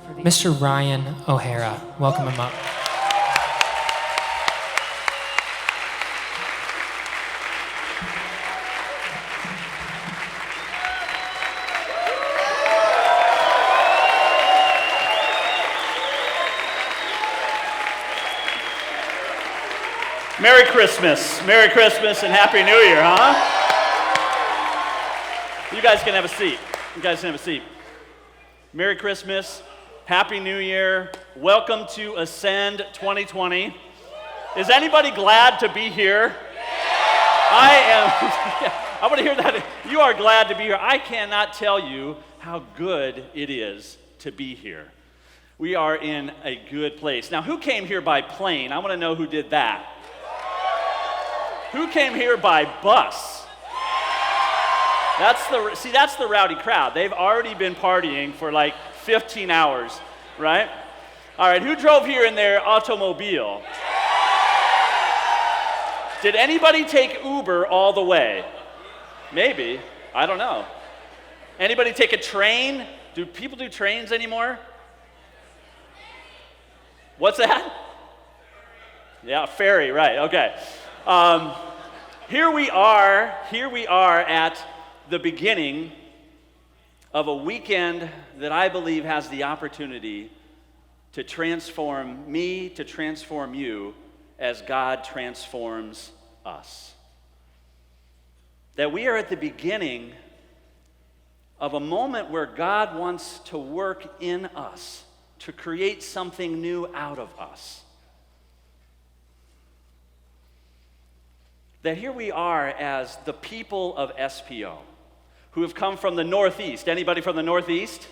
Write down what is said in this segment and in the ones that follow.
Mr. Ryan O'Hara. Welcome him up. Merry Christmas and Happy New Year, huh? You guys can have a seat. Merry Christmas, Happy New Year, welcome to Ascend 2020. Is anybody glad to be here? I am. I want to hear that. You are glad to be here. I cannot tell you how good it is to be here. We are in a good place. Now, who came here by plane? I want to know who did that. Who came here by bus? That's the rowdy crowd. They've already been partying for like 15 hours, right? All right, who drove here in their automobile? Did anybody take Uber all the way? Maybe, I don't know. Anybody take a train? Do people do trains anymore? What's that? Yeah, ferry, right, okay. Here we are at the beginning of a weekend that I believe has the opportunity to transform me, to transform you as God transforms us. That we are at the beginning of a moment where God wants to work in us, to create something new out of us. That here we are as the people of SPO, who have come from the Northeast. Anybody from the Northeast?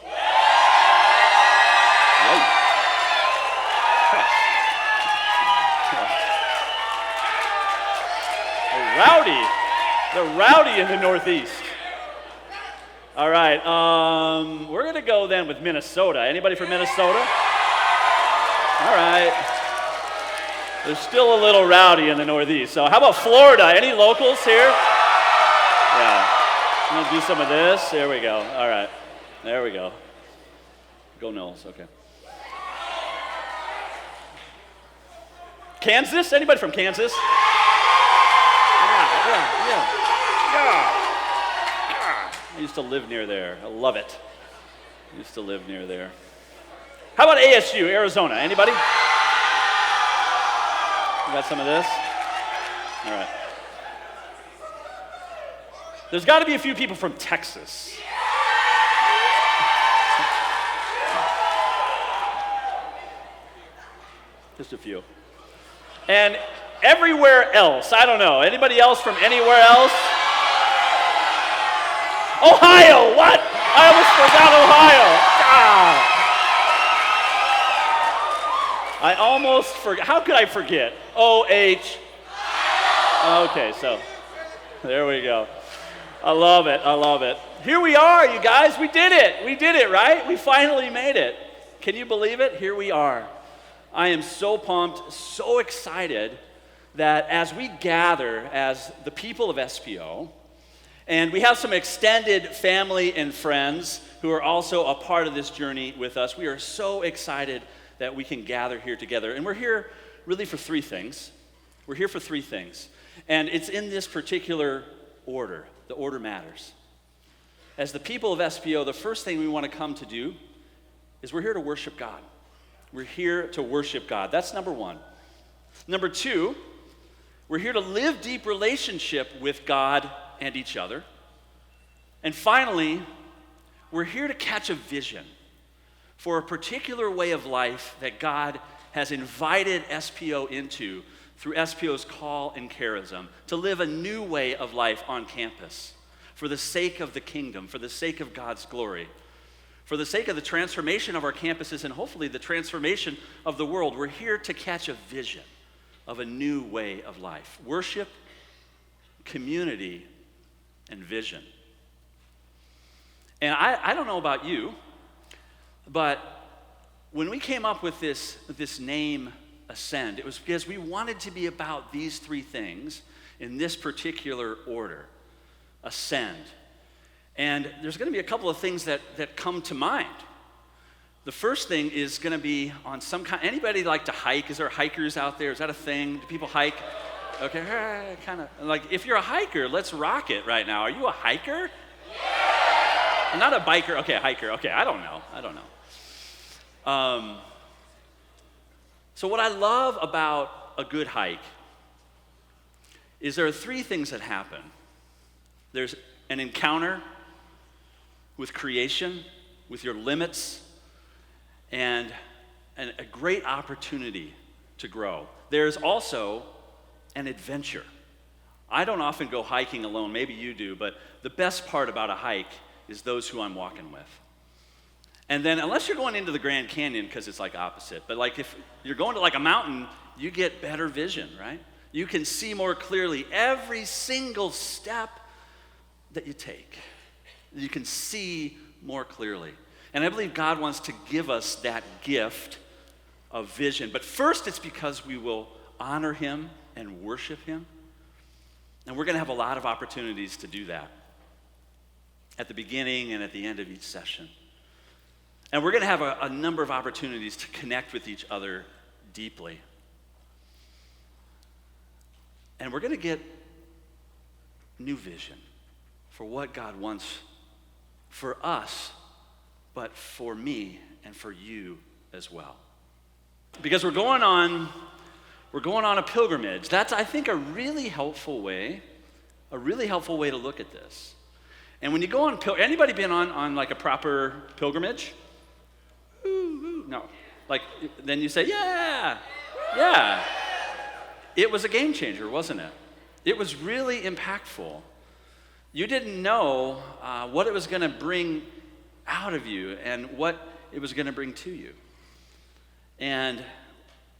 The rowdy in the Northeast. All right, we're gonna go then with Minnesota. Anybody from Minnesota? All right. There's still a little rowdy in the Northeast. So how about Florida? Any locals here? Yeah. I'm going to do some of this. There we go. All right. There we go. Go Knowles. Okay. Kansas? Anybody from Kansas? Yeah. I used to live near there. I love it. I used to live near there. How about ASU, Arizona? Anybody? Got some of this? All right. There's got to be a few people from Texas. Just a few. And everywhere else, I don't know. Anybody else from anywhere else? Ohio, what? I almost forgot Ohio. Ah. I almost forgot. How could I forget? O-H. Okay, so there we go. I love it. Here we are, you guys. We did it, right? We finally made it. Can you believe it? Here we are. I am so pumped, so excited that as we gather as the people of SPO, and we have some extended family and friends who are also a part of this journey with us, we are so excited that we can gather here together. And we're here really for three things. And it's in this particular order. The order matters. As the people of SPO, the first thing we want to come to do is we're here to worship God. We're here to worship God. That's number one. Number two, we're here to live deep relationship with God and each other. And finally, we're here to catch a vision for a particular way of life that God has invited SPO into through SPO's call and charism, to live a new way of life on campus for the sake of the kingdom, for the sake of God's glory, for the sake of the transformation of our campuses and hopefully the transformation of the world. We're here to catch a vision of a new way of life. Worship, community, and vision. And I don't know about you, but when we came up with this name, Ascend, it was because we wanted to be about these three things in this particular order. Ascend. And there's going to be a couple of things that come to mind. The first thing is going to be on some kind. Anybody like to hike? Is there hikers out there? Is that a thing? Do people hike? Okay, kind of. Like, if you're a hiker, let's rock it right now. Are you a hiker? Yeah! Not a biker. Okay, a hiker. Okay, I don't know. So what I love about a good hike is there are three things that happen. There's an encounter with creation, with your limits, and a great opportunity to grow. There's also an adventure. I don't often go hiking alone, maybe you do, but the best part about a hike is those who I'm walking with. And then, unless you're going into the Grand Canyon, because it's like opposite, but like if you're going to like a mountain, you get better vision, right? You can see more clearly every single step that you take. You can see more clearly. And I believe God wants to give us that gift of vision. But first, it's because we will honor him and worship him. And we're going to have a lot of opportunities to do that at the beginning and at the end of each session. And we're going to have a number of opportunities to connect with each other deeply. And we're going to get new vision for what God wants for us, but for me and for you as well. Because we're going on a pilgrimage. That's, I think, a really helpful way to look at this. And when you go on, anybody been on like a proper pilgrimage? Ooh, no. Like, then you say, yeah. It was a game changer, wasn't it? It was really impactful. You didn't know what it was going to bring out of you and what it was going to bring to you. And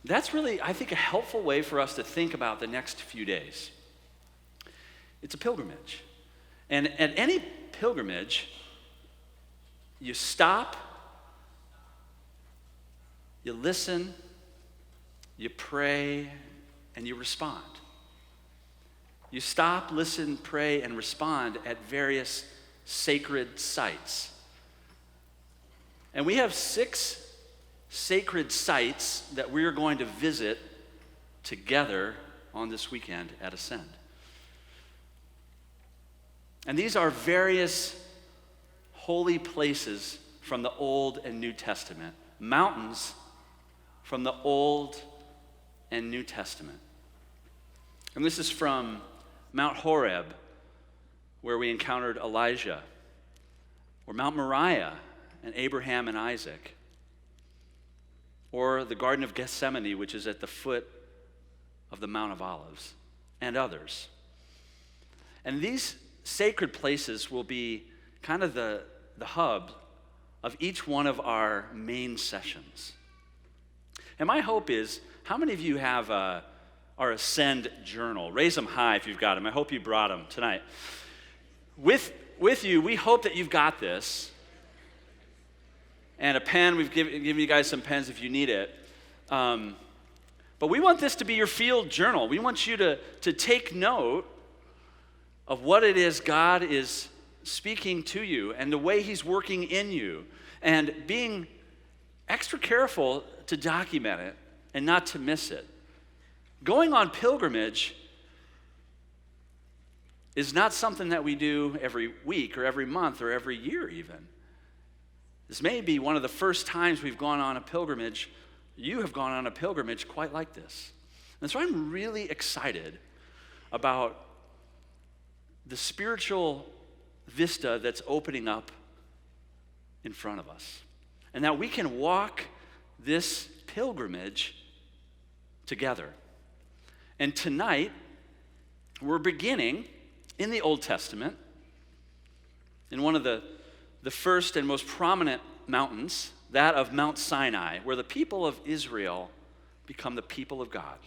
that's really, I think, a helpful way for us to think about the next few days. It's a pilgrimage. And at any pilgrimage, you stop, you listen, you pray, and you respond. You stop, listen, pray, and respond at various sacred sites. And we have 6 sacred sites that we are going to visit together on this weekend at Ascend. And these are various holy places from the Old and New Testament, mountains from the Old and New Testament. And this is from Mount Horeb, where we encountered Elijah, or Mount Moriah and Abraham and Isaac, or the Garden of Gethsemane, which is at the foot of the Mount of Olives, and others. And these sacred places will be kind of the hub of each one of our main sessions. And my hope is, how many of you have our Ascend journal? Raise them high if you've got them. I hope you brought them tonight. With you, we hope that you've got this. And a pen, we've given you guys some pens if you need it. But we want this to be your field journal. We want you to take note of what it is God is speaking to you and the way he's working in you, and being extra careful to document it and not to miss it. Going on pilgrimage is not something that we do every week or every month or every year even. This may be one of the first times we've gone on a pilgrimage. You have gone on a pilgrimage quite like this. And so I'm really excited about the spiritual vista that's opening up in front of us. And that we can walk this pilgrimage together. And tonight, we're beginning in the Old Testament, in one of the first and most prominent mountains, that of Mount Sinai, where the people of Israel become the people of God.